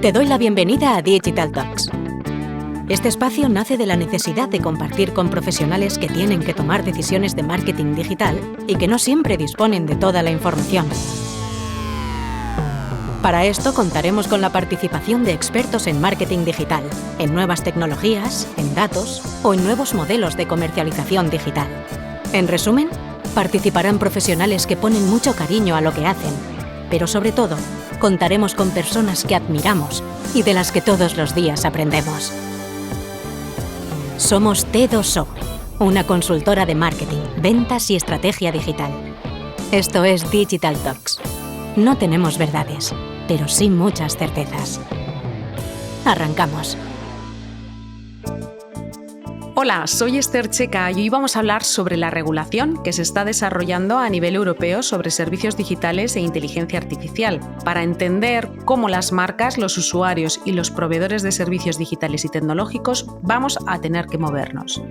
Te doy la bienvenida a Digital Talks. Este espacio nace de la necesidad de compartir con profesionales que tienen que tomar decisiones de marketing digital y que no siempre disponen de toda la información. Para esto contaremos con la participación de expertos en marketing digital, en nuevas tecnologías, en datos o en nuevos modelos de comercialización digital. En resumen, participarán profesionales que ponen mucho cariño a lo que hacen, pero sobre todo, contaremos con personas que admiramos y de las que todos los días aprendemos. Somos T2O, una consultora de marketing, ventas y estrategia digital. Esto es Digital Talks. No tenemos verdades, pero sí muchas certezas. Arrancamos. Hola, soy Esther Checa y hoy vamos a hablar sobre la regulación que se está desarrollando a nivel europeo sobre servicios digitales e inteligencia artificial, para entender cómo las marcas, los usuarios y los proveedores de servicios digitales y tecnológicos vamos a tener que movernos.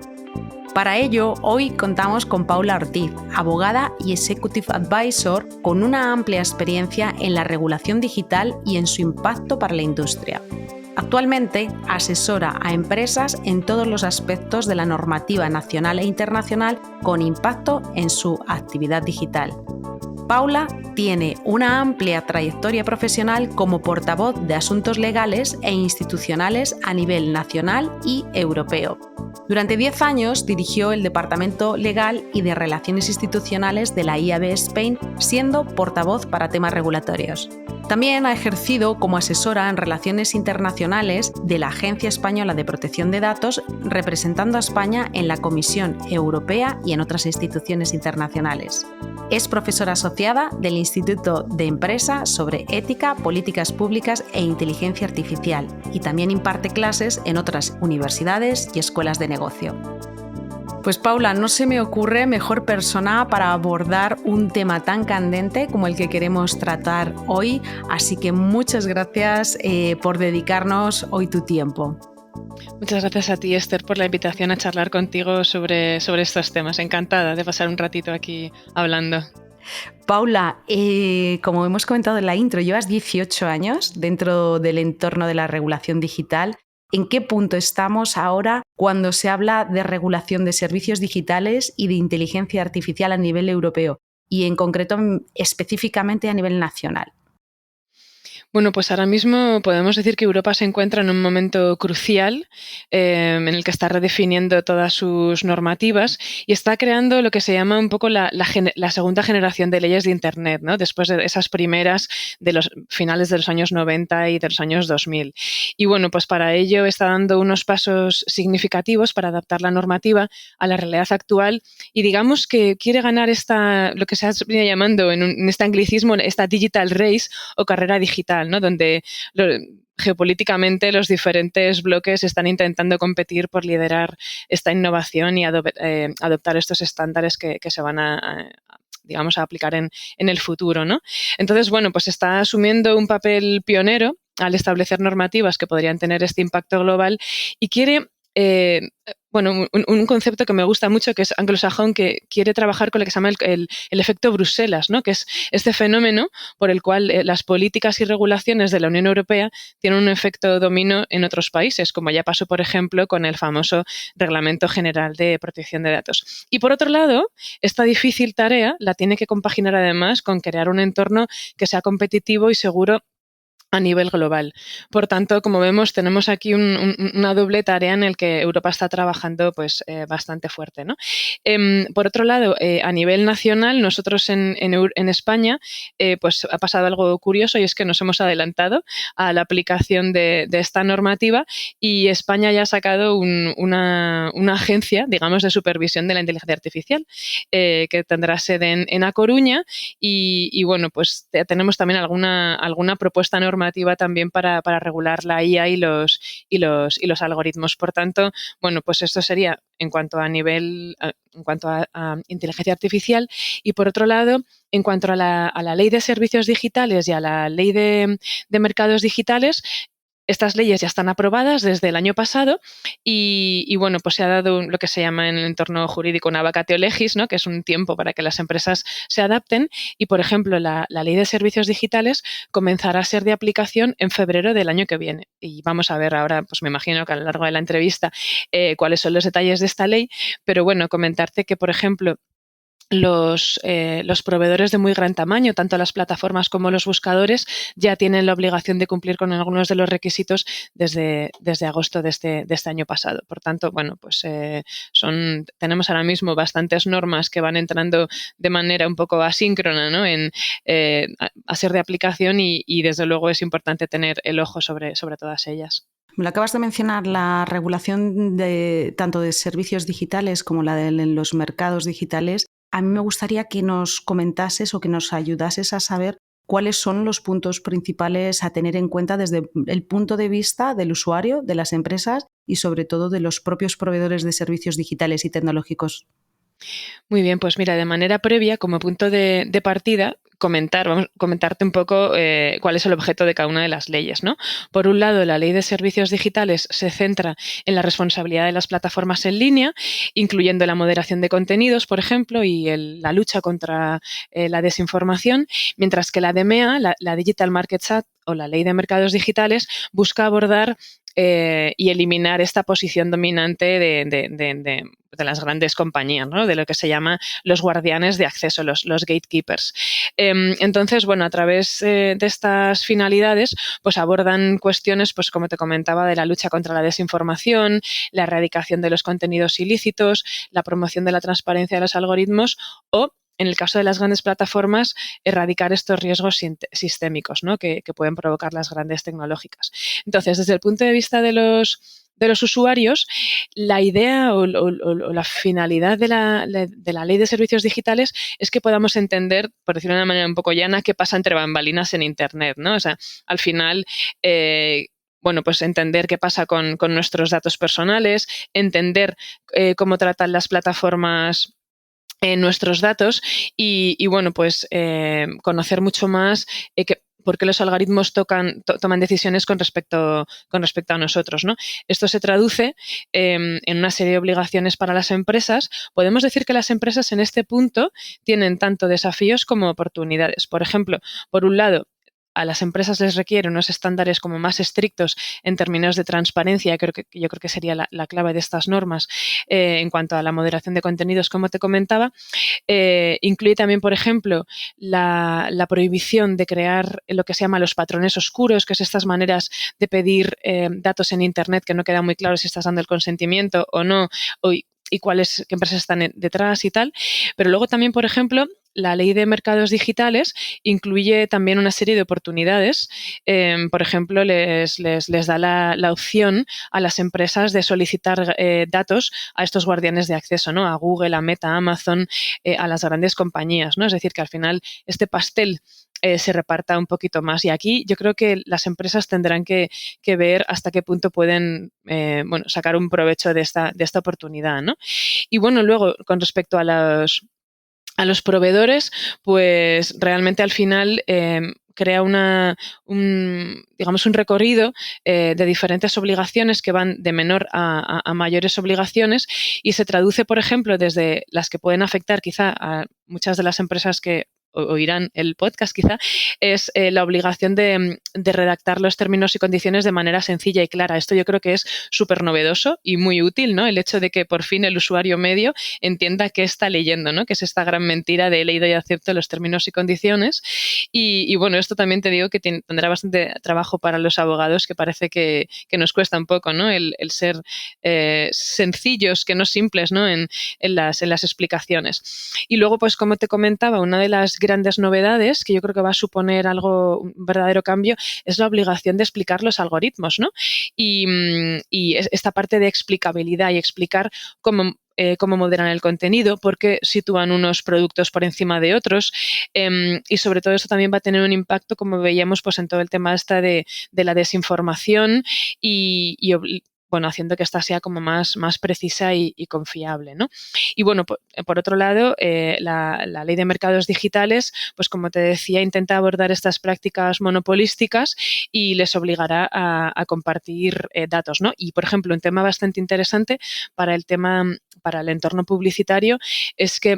Para ello, hoy contamos con Paula Ortiz, abogada y Executive Advisor con una amplia experiencia en la regulación digital y en su impacto para la industria. Actualmente asesora a empresas en todos los aspectos de la normativa nacional e internacional con impacto en su actividad digital. Paula tiene una amplia trayectoria profesional como portavoz de asuntos legales e institucionales a nivel nacional y europeo. Durante 10 años dirigió el Departamento Legal y de Relaciones Institucionales de la IAB Spain, siendo portavoz para temas regulatorios. También ha ejercido como asesora en relaciones internacionales de la Agencia Española de Protección de Datos, representando a España en la Comisión Europea y en otras instituciones internacionales. Es profesora asociada del Instituto de Empresa sobre Ética, Políticas Públicas e Inteligencia Artificial y también imparte clases en otras universidades y escuelas de negocio. Pues Paula, no se me ocurre mejor persona para abordar un tema tan candente como el que queremos tratar hoy, así que muchas gracias por dedicarnos hoy tu tiempo. Muchas gracias a ti, Esther, por la invitación a charlar contigo sobre estos temas. Encantada de pasar un ratito aquí hablando. Paula, como hemos comentado en la intro, llevas 18 años dentro del entorno de la regulación digital. ¿En qué punto estamos ahora cuando se habla de regulación de servicios digitales y de inteligencia artificial a nivel europeo y en concreto específicamente a nivel nacional? Bueno, pues ahora mismo podemos decir que Europa se encuentra en un momento crucial en el que está redefiniendo todas sus normativas y está creando lo que se llama un poco la segunda generación de leyes de Internet, ¿no? Después de esas primeras de los finales de los años 90 y de los años 2000. Y bueno, pues para ello está dando unos pasos significativos para adaptar la normativa a la realidad actual y digamos que quiere ganar lo que se ha venido llamando en este anglicismo, esta digital race o carrera digital, ¿no? Donde geopolíticamente los diferentes bloques están intentando competir por liderar esta innovación y adoptar estos estándares que se van a aplicar en el futuro, ¿no? Entonces, bueno, pues está asumiendo un papel pionero al establecer normativas que podrían tener este impacto global y quiere un concepto que me gusta mucho, que es anglosajón, que quiere trabajar con lo que se llama el efecto Bruselas, ¿no? Que es este fenómeno por el cual las políticas y regulaciones de la Unión Europea tienen un efecto dominó en otros países, como ya pasó, por ejemplo, con el famoso Reglamento General de Protección de Datos. Y por otro lado, esta difícil tarea la tiene que compaginar además con crear un entorno que sea competitivo y seguro a nivel global. Por tanto, como vemos, tenemos aquí una doble tarea en la que Europa está trabajando bastante fuerte, ¿no? Por otro lado, a nivel nacional, nosotros en España pues ha pasado algo curioso y es que nos hemos adelantado a la aplicación de esta normativa y España ya ha sacado una agencia, digamos, de supervisión de la inteligencia artificial que tendrá sede en A Coruña y bueno, pues tenemos también alguna propuesta normativa también para regular la IA y los algoritmos. Por tanto, bueno, pues esto sería en cuanto a inteligencia artificial y por otro lado, en cuanto a la ley de servicios digitales y a la ley de mercados digitales, Estas leyes ya están aprobadas desde el año pasado y bueno, pues se ha dado lo que se llama en el entorno jurídico una vacatio legis, ¿no? Que es un tiempo para que las empresas se adapten y, por ejemplo, la ley de servicios digitales comenzará a ser de aplicación en febrero del año que viene. Y vamos a ver ahora, pues me imagino que a lo largo de la entrevista, cuáles son los detalles de esta ley, pero bueno, comentarte que, por ejemplo, los proveedores de muy gran tamaño, tanto las plataformas como los buscadores, ya tienen la obligación de cumplir con algunos de los requisitos desde agosto de este año pasado. Por tanto, bueno, pues tenemos ahora mismo bastantes normas que van entrando de manera un poco asíncrona, ¿no? A ser de aplicación y desde luego es importante tener el ojo sobre todas ellas. Me lo acabas de mencionar, la regulación tanto de servicios digitales como la de los mercados digitales. A mí me gustaría que nos comentases o que nos ayudases a saber cuáles son los puntos principales a tener en cuenta desde el punto de vista del usuario, de las empresas y sobre todo de los propios proveedores de servicios digitales y tecnológicos. Muy bien, pues mira, de manera previa, como punto de partida, comentarte un poco cuál es el objeto de cada una de las leyes, ¿no? Por un lado, la Ley de Servicios Digitales se centra en la responsabilidad de las plataformas en línea, incluyendo la moderación de contenidos, por ejemplo, y la lucha contra la desinformación, mientras que la DMA, la Digital Markets Act o la Ley de Mercados Digitales, busca abordar y eliminar esta posición dominante de las grandes compañías, ¿no? De lo que se llama los guardianes de acceso, los gatekeepers. Entonces, bueno, a través de estas finalidades, pues abordan cuestiones, pues como te comentaba, de la lucha contra la desinformación, la erradicación de los contenidos ilícitos, la promoción de la transparencia de los algoritmos o, en el caso de las grandes plataformas, erradicar estos riesgos sistémicos, ¿no? que pueden provocar las grandes tecnológicas. Entonces, desde el punto de vista de los usuarios, la idea o la finalidad de la Ley de Servicios Digitales es que podamos entender, por decirlo de una manera un poco llana, qué pasa entre bambalinas en Internet, ¿no? O sea, al final bueno, pues entender qué pasa con nuestros datos personales, entender cómo tratan las plataformas nuestros datos y bueno, pues conocer mucho más por qué los algoritmos toman decisiones con respecto a nosotros, ¿no? Esto se traduce en una serie de obligaciones para las empresas. Podemos decir que las empresas en este punto tienen tanto desafíos como oportunidades. Por ejemplo, por un lado, a las empresas les requiere unos estándares como más estrictos en términos de transparencia, yo creo que sería la clave de estas normas en cuanto a la moderación de contenidos, como te comentaba. Incluye también, por ejemplo, la prohibición de crear lo que se llama los patrones oscuros, que es estas maneras de pedir datos en Internet que no queda muy claro si estás dando el consentimiento o no, y qué empresas están detrás y tal. Pero luego también, por ejemplo, la Ley de Mercados Digitales incluye también una serie de oportunidades. Por ejemplo, les da la opción a las empresas de solicitar datos a estos guardianes de acceso, ¿no? A Google, a Meta, a Amazon, a las grandes compañías, ¿no? Es decir, que al final este pastel se reparta un poquito más. Y aquí yo creo que las empresas tendrán que ver hasta qué punto pueden sacar un provecho de esta oportunidad, ¿no? Y bueno, luego, con respecto a los proveedores, pues realmente al final crea un recorrido de diferentes obligaciones que van de menor a mayores obligaciones y se traduce, por ejemplo, desde las que pueden afectar quizá a muchas de las empresas que oirán el podcast quizá, es la obligación de redactar los términos y condiciones de manera sencilla y clara. Esto yo creo que es súper novedoso y muy útil, ¿no? El hecho de que por fin el usuario medio entienda qué está leyendo, ¿no? Que es esta gran mentira de he leído y acepto los términos y condiciones. Y bueno, esto también te digo que tendrá bastante trabajo para los abogados, que parece que nos cuesta un poco, ¿no? El ser sencillos, que no simples, ¿no? En las explicaciones. Y luego, pues como te comentaba, una de las grandes novedades que yo creo que va a suponer un verdadero cambio es la obligación de explicar los algoritmos, ¿no? Y esta parte de explicabilidad y explicar cómo moderan el contenido, por qué sitúan unos productos por encima de otros y sobre todo esto también va a tener un impacto, como veíamos, pues en todo el tema de la desinformación y haciendo que esta sea como más precisa y confiable, ¿no? Y bueno, por otro lado, la Ley de Mercados Digitales, pues como te decía, intenta abordar estas prácticas monopolísticas y les obligará a compartir datos, ¿no? Y, por ejemplo, un tema bastante interesante para el entorno publicitario es que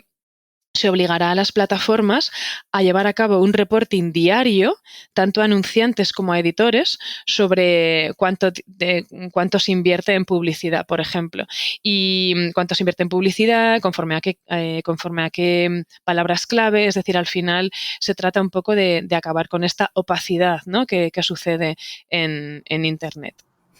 se obligará a las plataformas a llevar a cabo un reporting diario, tanto a anunciantes como a editores, sobre cuánto se invierte en publicidad, por ejemplo. Y cuánto se invierte en publicidad, conforme a qué palabras clave. Es decir, al final se trata un poco de acabar con esta opacidad, ¿no?, que sucede en Internet.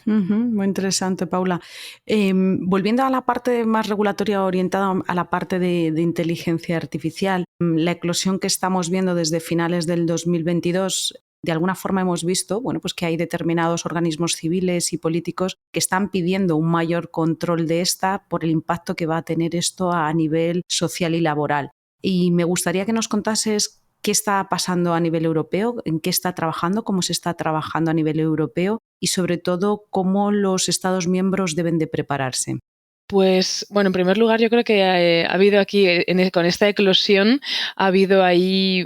Muy interesante, Paula. Volviendo a la parte más regulatoria orientada a la parte de inteligencia artificial, la eclosión que estamos viendo desde finales del 2022, de alguna forma hemos visto, bueno, pues que hay determinados organismos civiles y políticos que están pidiendo un mayor control de esta por el impacto que va a tener esto a nivel social y laboral. Y me gustaría que nos contases qué está pasando a nivel europeo, en qué está trabajando, cómo se está trabajando a nivel europeo y sobre todo cómo los Estados miembros deben de prepararse. Pues bueno, en primer lugar, yo creo que ha habido aquí, con esta eclosión, ha habido ahí,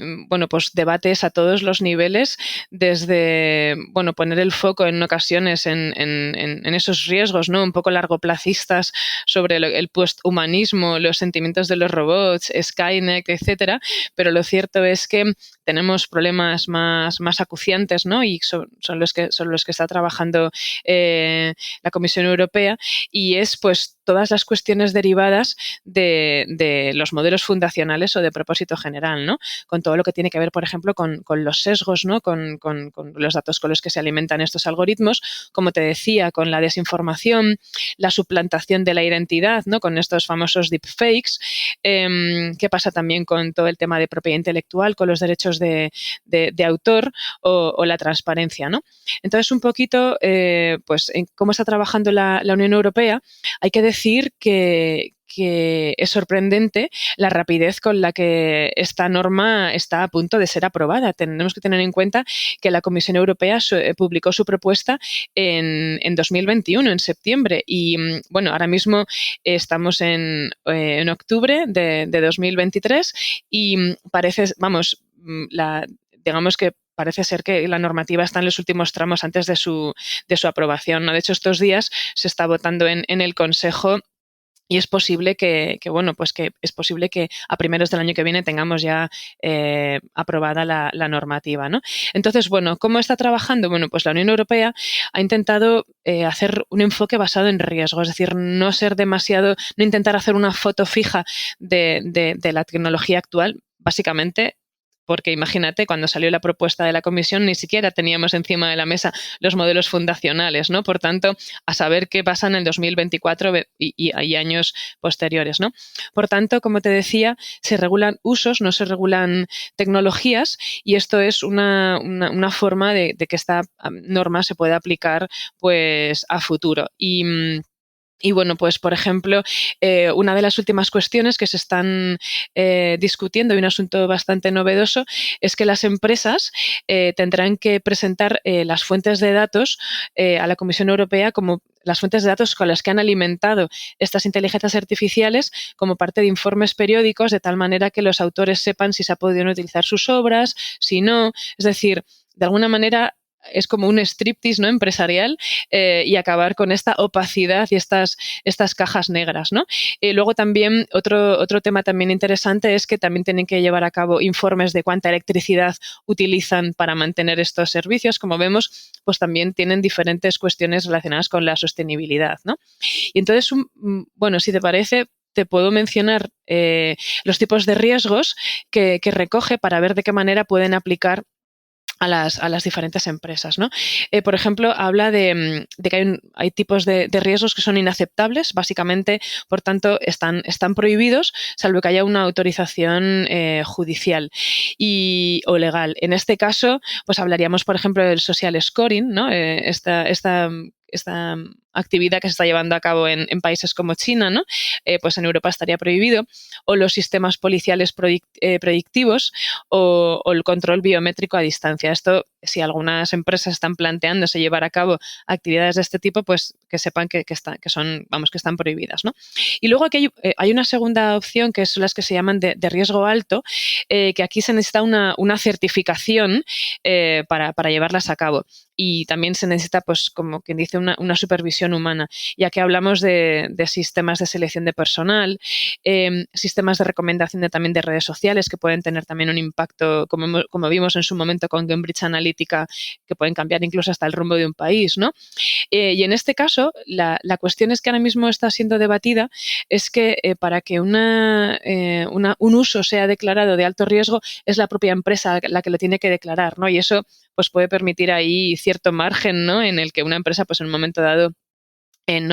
pues debates a todos los niveles, desde, poner el foco en ocasiones en esos riesgos, ¿no?, un poco largoplacistas sobre el posthumanismo, los sentimientos de los robots, Skynet, etcétera, pero lo cierto es que tenemos problemas más acuciantes, ¿no?, y son los que está trabajando la Comisión Europea, y es pues todas las cuestiones derivadas de los modelos fundacionales o de propósito general, ¿no? Con todo lo que tiene que ver, por ejemplo, con los sesgos, ¿no?, con los datos con los que se alimentan estos algoritmos, como te decía, con la desinformación, la suplantación de la identidad, ¿no?, con estos famosos deepfakes. ¿Qué pasa también con todo el tema de propiedad intelectual, con los derechos de autor o la transparencia, ¿no? Entonces, un poquito, pues, en cómo está trabajando la Unión Europea, hay que decir que es sorprendente la rapidez con la que esta norma está a punto de ser aprobada. Tenemos que tener en cuenta que la Comisión Europea publicó su propuesta en 2021, en septiembre, y bueno, ahora mismo estamos en octubre de 2023 y digamos que parece ser que la normativa está en los últimos tramos antes de su aprobación, ¿no? De hecho, estos días se está votando en el Consejo y es posible que es posible que a primeros del año que viene tengamos ya aprobada la normativa, ¿no? Entonces, ¿cómo está trabajando? Bueno, pues la Unión Europea ha intentado hacer un enfoque basado en riesgo, es decir, no intentar hacer una foto fija de la tecnología actual, básicamente. Porque imagínate, cuando salió la propuesta de la Comisión ni siquiera teníamos encima de la mesa los modelos fundacionales, ¿no? Por tanto, a saber qué pasa en el 2024 y años posteriores, ¿no? Por tanto, como te decía, se regulan usos, no se regulan tecnologías, y esto es una forma de que esta norma se pueda aplicar pues a futuro. Y bueno, pues por ejemplo, una de las últimas cuestiones que se están discutiendo, y un asunto bastante novedoso, es que las empresas tendrán que presentar las fuentes de datos a la Comisión Europea como las fuentes de datos con las que han alimentado estas inteligencias artificiales como parte de informes periódicos, de tal manera que los autores sepan si se ha podido utilizar sus obras, si no. Es decir, de alguna manera es como un striptease, ¿no?, empresarial, y acabar con esta opacidad y estas cajas negras, ¿no? Luego también otro tema también interesante es que también tienen que llevar a cabo informes de cuánta electricidad utilizan para mantener estos servicios. Como vemos, pues también tienen diferentes cuestiones relacionadas con la sostenibilidad, ¿no? Y entonces, si te parece, te puedo mencionar los tipos de riesgos que recoge para ver de qué manera pueden aplicar a las diferentes empresas, ¿no? Por ejemplo, habla de que hay tipos de riesgos que son inaceptables, básicamente, por tanto, están prohibidos, salvo que haya una autorización judicial o legal. En este caso, pues hablaríamos, por ejemplo, del social scoring, ¿no? Esta actividad que se está llevando a cabo en países como China, ¿no? Pues en Europa estaría prohibido, o los sistemas policiales predictivos o el control biométrico a distancia. Esto, si algunas empresas están planteándose llevar a cabo actividades de este tipo, pues que sepan que están prohibidas, ¿no? Y luego aquí hay una segunda opción, que son las que se llaman de riesgo alto, que aquí se necesita una certificación para llevarlas a cabo. Y también se necesita, pues, como quien dice, una supervisión humana, ya que hablamos de sistemas de selección de personal, sistemas de recomendación también de redes sociales que pueden tener también un impacto, como vimos en su momento con Cambridge Analytica, que pueden cambiar incluso hasta el rumbo de un país, ¿no? Y en este caso, la cuestión es que ahora mismo está siendo debatida, es que para que un uso sea declarado de alto riesgo, es la propia empresa la que lo tiene que declarar, ¿no? Y eso pues puede permitir ahí cierto margen, ¿no? En el que una empresa pues en un momento dado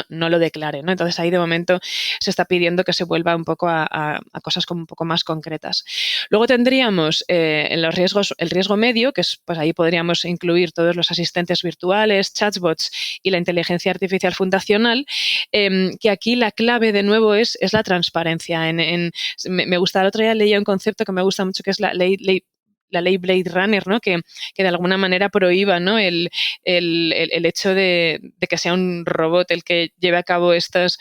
no lo declare, ¿no? Entonces ahí de momento se está pidiendo que se vuelva un poco a cosas como un poco más concretas. Luego tendríamos en los riesgos, el riesgo medio, que es, pues ahí podríamos incluir todos los asistentes virtuales, chatbots y la inteligencia artificial fundacional, que aquí la clave de nuevo es la transparencia. Me gusta, el otro día leía un concepto que me gusta mucho, que es la ley Blade Runner, ¿no? Que de alguna manera prohíba, ¿no? el hecho de que sea un robot el que lleve a cabo estos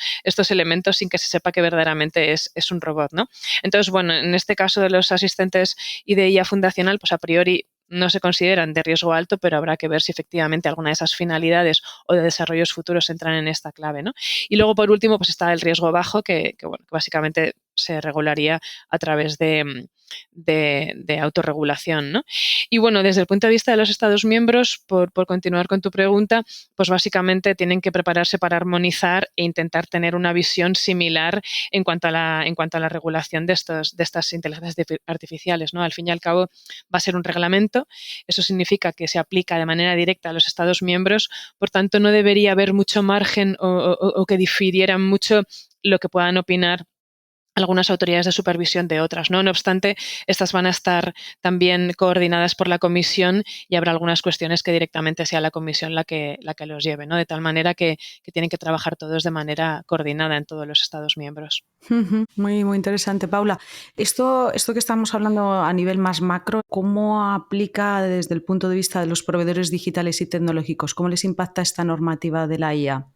elementos sin que se sepa que verdaderamente es un robot, ¿no? Entonces, bueno, en este caso de los asistentes y de IA fundacional, pues a priori no se consideran de riesgo alto, pero habrá que ver si efectivamente alguna de esas finalidades o de desarrollos futuros entran en esta clave, ¿no? Y luego, por último, pues está el riesgo bajo, que básicamente se regularía a través de autorregulación, ¿no? Y bueno, desde el punto de vista de los Estados miembros, por continuar con tu pregunta, pues básicamente tienen que prepararse para armonizar e intentar tener una visión similar en cuanto a la regulación de estas inteligencias artificiales, ¿no? Al fin y al cabo va a ser un reglamento, eso significa que se aplica de manera directa a los Estados miembros, por tanto no debería haber mucho margen o que difirieran mucho lo que puedan opinar algunas autoridades de supervisión de otras, ¿no? No obstante, estas van a estar también coordinadas por la Comisión y habrá algunas cuestiones que directamente sea la Comisión la que los lleve, ¿no? De tal manera que tienen que trabajar todos de manera coordinada en todos los Estados miembros. Muy, muy interesante, Paula. Esto que estamos hablando a nivel más macro, ¿cómo aplica desde el punto de vista de los proveedores digitales y tecnológicos? ¿Cómo les impacta esta normativa de la IA?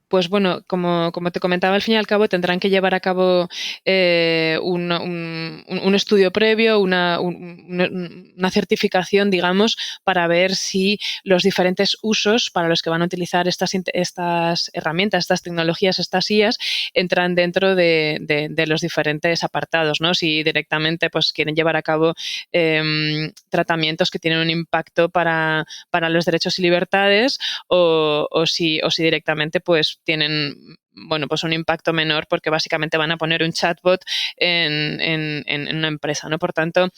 Pues bueno, como te comentaba, al fin y al cabo tendrán que llevar a cabo un estudio previo, una certificación, digamos, para ver si los diferentes usos para los que van a utilizar estas herramientas, estas tecnologías, estas IAs, entran dentro de los diferentes apartados, ¿no? Si directamente pues quieren llevar a cabo tratamientos que tienen un impacto para los derechos y libertades o si directamente pues tienen pues un impacto menor porque básicamente van a poner un chatbot en una empresa, ¿no? Por tanto,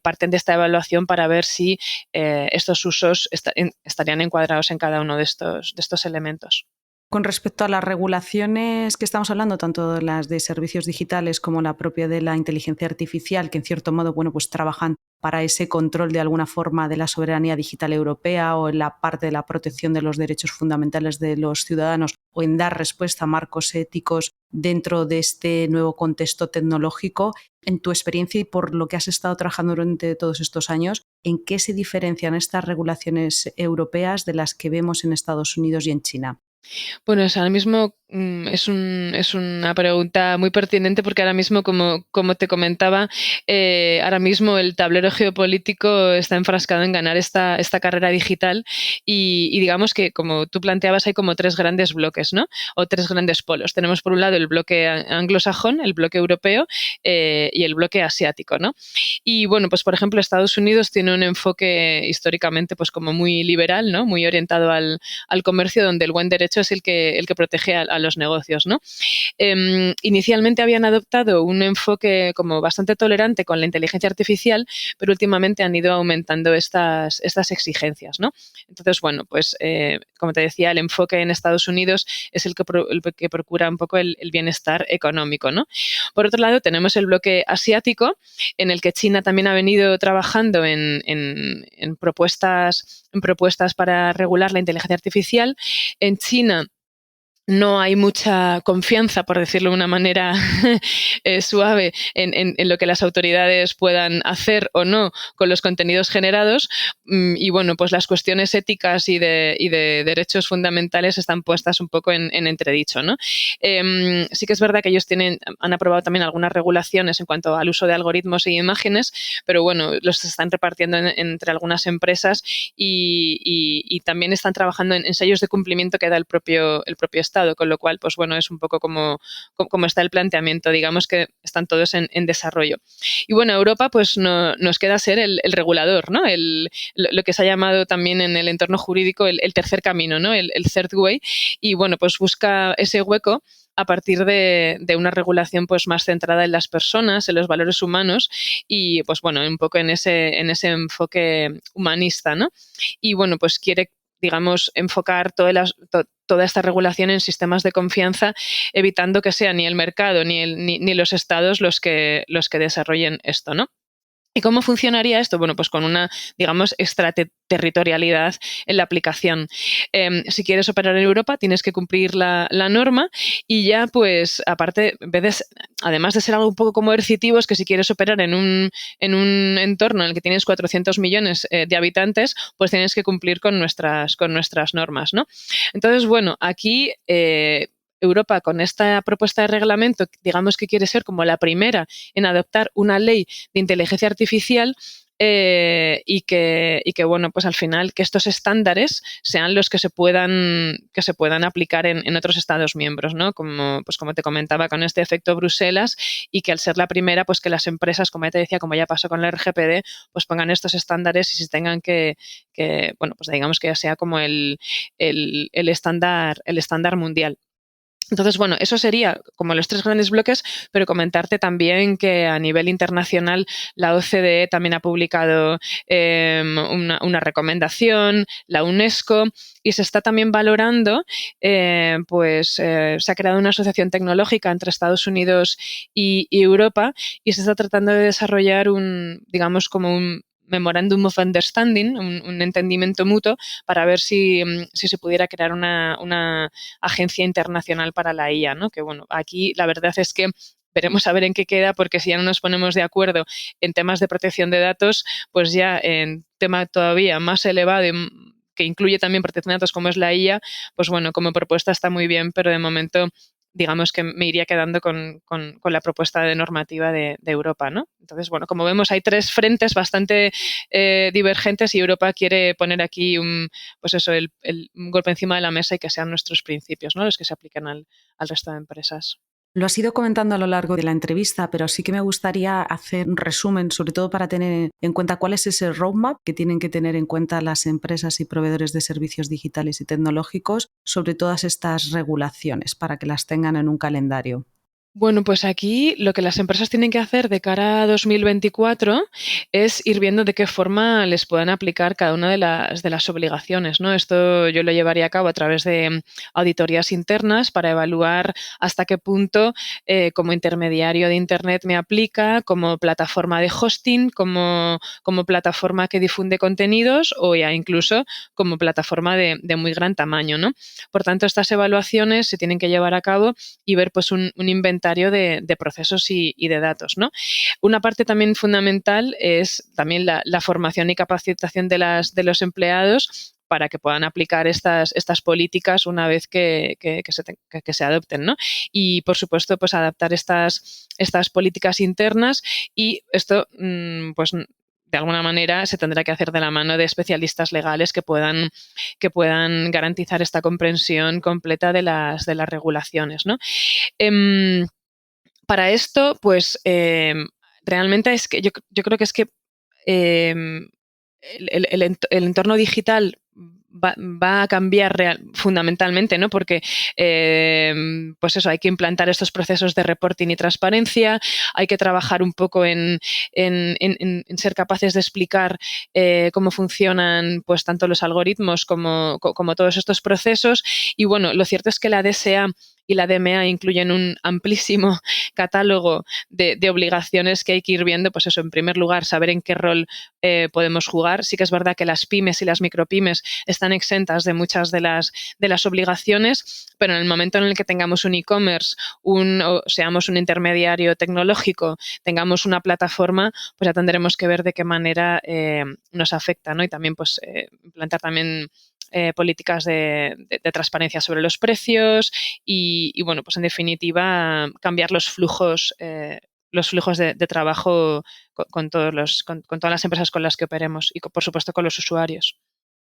parten de esta evaluación para ver si estos usos estarían encuadrados en cada uno de estos elementos. Con respecto a las regulaciones que estamos hablando, tanto las de servicios digitales como la propia de la inteligencia artificial, que en cierto modo pues trabajan para ese control de alguna forma de la soberanía digital europea o en la parte de la protección de los derechos fundamentales de los ciudadanos o en dar respuesta a marcos éticos dentro de este nuevo contexto tecnológico, en tu experiencia y por lo que has estado trabajando durante todos estos años, ¿en qué se diferencian estas regulaciones europeas de las que vemos en Estados Unidos y en China? Bueno, ahora mismo es una pregunta muy pertinente porque ahora mismo, como te comentaba, ahora mismo el tablero geopolítico está enfrascado en ganar esta carrera digital y digamos que, como tú planteabas, hay como tres grandes bloques, ¿no? O tres grandes polos. Tenemos por un lado el bloque anglosajón, el bloque europeo y el bloque asiático, ¿no? Y bueno, pues por ejemplo, Estados Unidos tiene un enfoque históricamente pues como muy liberal, ¿no? Muy orientado al comercio, donde el buen derecho es el que protege a los negocios, ¿no? Inicialmente habían adoptado un enfoque como bastante tolerante con la inteligencia artificial, pero últimamente han ido aumentando estas exigencias, ¿no? Entonces, bueno, pues como te decía, el enfoque en Estados Unidos es el que procura un poco el bienestar económico, ¿no? Por otro lado, tenemos el bloque asiático, en el que China también ha venido trabajando en propuestas para regular la inteligencia artificial. En China no hay mucha confianza, por decirlo de una manera suave, en lo que las autoridades puedan hacer o no con los contenidos generados. Y bueno, pues las cuestiones éticas y de derechos fundamentales están puestas un poco en entredicho, ¿no? Sí que es verdad que ellos han aprobado también algunas regulaciones en cuanto al uso de algoritmos y imágenes, pero bueno, los están repartiendo entre algunas empresas y también están trabajando en sellos de cumplimiento que da el propio Estado, con lo cual, pues bueno, es un poco como está el planteamiento, digamos que están todos en desarrollo. Y bueno, Europa pues nos queda ser el regulador, ¿no? Lo que se ha llamado también en el entorno jurídico el tercer camino, ¿no? El third way, y bueno, pues busca ese hueco a partir de una regulación pues más centrada en las personas, en los valores humanos y pues bueno, un poco en ese enfoque humanista, ¿no? Y bueno, pues quiere, digamos, enfocar toda esta regulación en sistemas de confianza, evitando que sea ni el mercado ni los estados los que desarrollen esto, ¿no? ¿Y cómo funcionaría esto? Bueno, pues con una, digamos, extraterritorialidad en la aplicación. Si quieres operar en Europa, tienes que cumplir la norma y ya, pues, aparte, además de ser algo un poco coercitivo, es que si quieres operar en un entorno en el que tienes 400 millones de habitantes, pues tienes que cumplir con nuestras normas, ¿no? Entonces, bueno, aquí Europa, con esta propuesta de reglamento, digamos que quiere ser como la primera en adoptar una ley de inteligencia artificial y que, bueno, pues al final que estos estándares sean los que se puedan aplicar en otros Estados miembros, ¿no? Como te comentaba, con este efecto Bruselas, y que al ser la primera, pues que las empresas, como ya te decía, como ya pasó con la RGPD, pues pongan estos estándares y se tengan que bueno, pues digamos que ya sea como el estándar mundial. Entonces, bueno, eso sería como los tres grandes bloques, pero comentarte también que a nivel internacional la OCDE también ha publicado una recomendación, la UNESCO, y se está también valorando, se ha creado una asociación tecnológica entre Estados Unidos y Europa y se está tratando de desarrollar digamos, como un Memorandum of Understanding, un entendimiento mutuo, para ver si se pudiera crear una agencia internacional para la IA, ¿no? Que bueno, aquí la verdad es que veremos a ver en qué queda, porque si ya no nos ponemos de acuerdo en temas de protección de datos, pues ya en tema todavía más elevado que incluye también protección de datos como es la IA, pues bueno, como propuesta está muy bien, pero de momento digamos que me iría quedando con la propuesta de normativa de Europa, ¿no? Entonces, bueno, como vemos, hay tres frentes bastante divergentes y Europa quiere poner aquí un golpe encima de la mesa y que sean nuestros principios, ¿no? Los que se aplican al resto de empresas. Lo has ido comentando a lo largo de la entrevista, pero sí que me gustaría hacer un resumen, sobre todo para tener en cuenta cuál es ese roadmap que tienen que tener en cuenta las empresas y proveedores de servicios digitales y tecnológicos sobre todas estas regulaciones, para que las tengan en un calendario. Bueno, pues aquí lo que las empresas tienen que hacer de cara a 2024 es ir viendo de qué forma les puedan aplicar cada una de las obligaciones, ¿no? Esto yo lo llevaría a cabo a través de auditorías internas para evaluar hasta qué punto como intermediario de Internet me aplica, como plataforma de hosting, como plataforma que difunde contenidos o ya incluso como plataforma de muy gran tamaño, ¿no? Por tanto, estas evaluaciones se tienen que llevar a cabo y ver pues un inventario de procesos y de datos, ¿no? Una parte también fundamental es también la formación y capacitación de los empleados para que puedan aplicar estas políticas una vez que se adopten, ¿no? Y, por supuesto, pues adaptar estas políticas internas y esto, pues de alguna manera se tendrá que hacer de la mano de especialistas legales que puedan garantizar esta comprensión completa de las regulaciones, ¿no? Para esto, pues realmente es que yo creo que es que el entorno digital va a cambiar fundamentalmente, ¿no? Porque pues eso, hay que implantar estos procesos de reporting y transparencia, hay que trabajar un poco en ser capaces de explicar cómo funcionan pues tanto los algoritmos como todos estos procesos. Y bueno, lo cierto es que la DSA y la DMA incluyen un amplísimo catálogo de obligaciones que hay que ir viendo. Pues eso, en primer lugar, saber en qué rol podemos jugar. Sí que es verdad que las pymes y las micropymes están exentas de muchas de las obligaciones, pero en el momento en el que tengamos un e-commerce, o seamos un intermediario tecnológico, tengamos una plataforma, pues ya tendremos que ver de qué manera nos afecta, ¿no? Y también pues implantar también políticas de transparencia sobre los precios y bueno, pues en definitiva cambiar los flujos de trabajo con todas las empresas con las que operemos y por supuesto con los usuarios.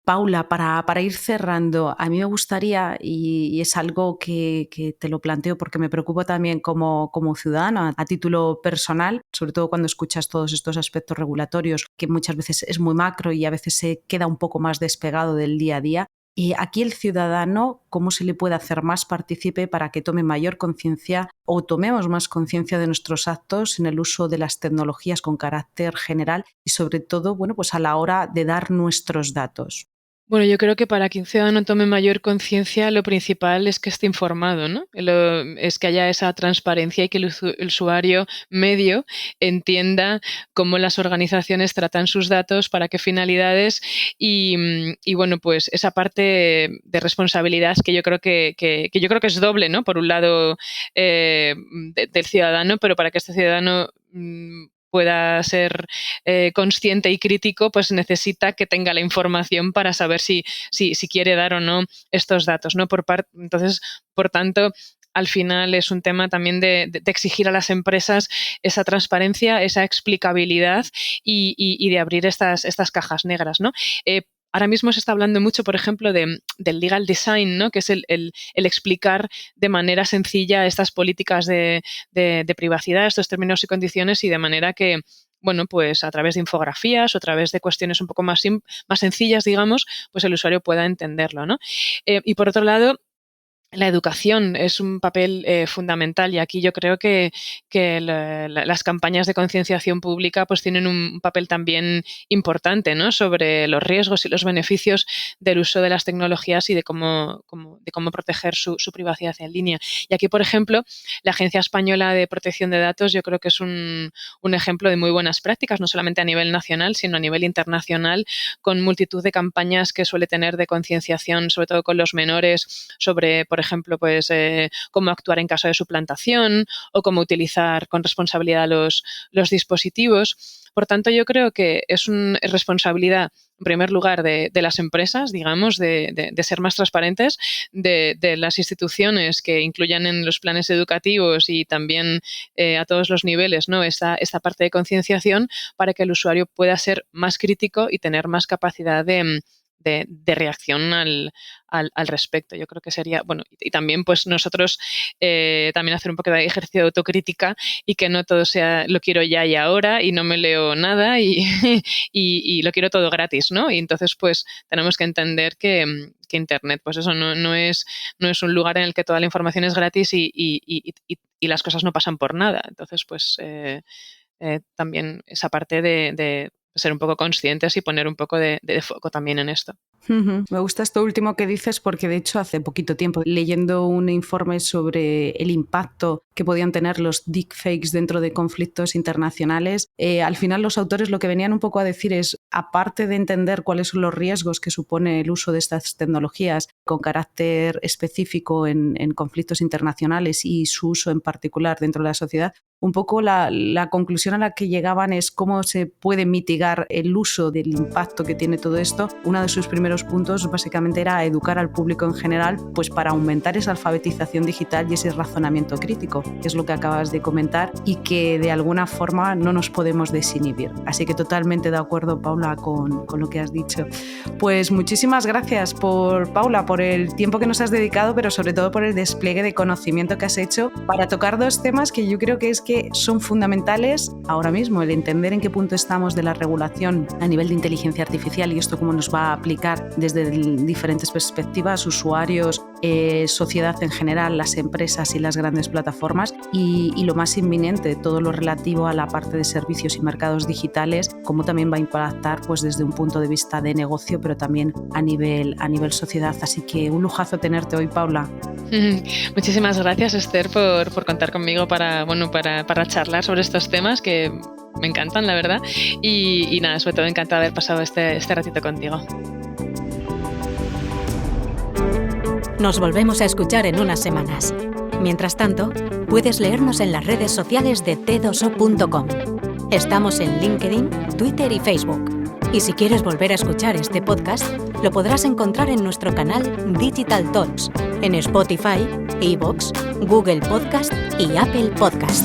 Paula, para ir cerrando, a mí me gustaría, y es algo que te lo planteo porque me preocupa también como ciudadana a título personal, sobre todo cuando escuchas todos estos aspectos regulatorios, que muchas veces es muy macro y a veces se queda un poco más despegado del día a día. Y aquí el ciudadano, ¿cómo se le puede hacer más partícipe para que tome mayor conciencia o tomemos más conciencia de nuestros actos en el uso de las tecnologías con carácter general y sobre todo, bueno, pues a la hora de dar nuestros datos? Bueno, yo creo que para que un ciudadano tome mayor conciencia, lo principal es que esté informado, ¿no? Es que haya esa transparencia y que el usuario medio entienda cómo las organizaciones tratan sus datos, para qué finalidades y bueno, pues esa parte de responsabilidad que yo creo que yo creo que es doble, ¿no? Por un lado del ciudadano, pero para que este ciudadano pueda ser consciente y crítico, pues necesita que tenga la información para saber si quiere dar o no estos datos, ¿no? Entonces, por tanto, al final es un tema también de exigir a las empresas esa transparencia, esa explicabilidad y de abrir estas cajas negras, ¿no? Ahora mismo se está hablando mucho, por ejemplo, del legal design, ¿no? Que es el explicar de manera sencilla estas políticas de privacidad, estos términos y condiciones, y de manera que, bueno, pues a través de infografías o a través de cuestiones un poco más sencillas, digamos, pues el usuario pueda entenderlo, ¿no? Y por otro lado, la educación es un papel fundamental, y aquí yo creo que las campañas de concienciación pública pues tienen un papel también importante, ¿no? Sobre los riesgos y los beneficios del uso de las tecnologías y de cómo proteger su privacidad en línea. Y aquí, por ejemplo, la Agencia Española de Protección de Datos yo creo que es un ejemplo de muy buenas prácticas, no solamente a nivel nacional, sino a nivel internacional, con multitud de campañas que suele tener de concienciación, sobre todo con los menores, sobre, por ejemplo, pues cómo actuar en caso de suplantación o cómo utilizar con responsabilidad los dispositivos. Por tanto, yo creo que es responsabilidad, en primer lugar, de las empresas, digamos, de ser más transparentes, de las instituciones que incluyan en los planes educativos y también a todos los niveles, ¿no? Esta parte de concienciación, para que el usuario pueda ser más crítico y tener más capacidad de reacción al respecto. Yo creo que sería, bueno, y también pues nosotros también hacer un poco de ejercicio de autocrítica y que no todo sea lo quiero ya y ahora y no me leo nada y lo quiero todo gratis, ¿no? Y entonces pues tenemos que entender que Internet, pues eso no es un lugar en el que toda la información es gratis y las cosas no pasan por nada. Entonces pues también esa parte de ser un poco conscientes y poner un poco de foco también en esto. Me gusta esto último que dices porque de hecho hace poquito tiempo, leyendo un informe sobre el impacto que podían tener los deepfakes dentro de conflictos internacionales, al final los autores lo que venían un poco a decir es, aparte de entender cuáles son los riesgos que supone el uso de estas tecnologías con carácter específico en conflictos internacionales y su uso en particular dentro de la sociedad, un poco la conclusión a la que llegaban es cómo se puede mitigar el uso del impacto que tiene todo esto. Uno de sus primeros puntos básicamente era educar al público en general, pues para aumentar esa alfabetización digital y ese razonamiento crítico, que es lo que acabas de comentar y que de alguna forma no nos podemos desinhibir. Así que totalmente de acuerdo, Paula, con lo que has dicho. Pues muchísimas gracias, Paula, por el tiempo que nos has dedicado, pero sobre todo por el despliegue de conocimiento que has hecho para tocar dos temas que yo creo que son fundamentales ahora mismo, el entender en qué punto estamos de la regulación a nivel de inteligencia artificial y esto cómo nos va a aplicar analizar desde diferentes perspectivas, usuarios, sociedad en general, las empresas y las grandes plataformas y lo más inminente, todo lo relativo a la parte de servicios y mercados digitales, cómo también va a impactar pues, desde un punto de vista de negocio, pero también a nivel sociedad. Así que un lujazo tenerte hoy, Paula. Muchísimas gracias, Esther, por contar conmigo para charlar sobre estos temas que me encantan, la verdad. Y nada, sobre todo encantada de haber pasado este ratito contigo. Nos volvemos a escuchar en unas semanas. Mientras tanto, puedes leernos en las redes sociales de t2o.com. Estamos en LinkedIn, Twitter y Facebook. Y si quieres volver a escuchar este podcast, lo podrás encontrar en nuestro canal Digital Talks, en Spotify, iVoox, Google Podcast y Apple Podcast.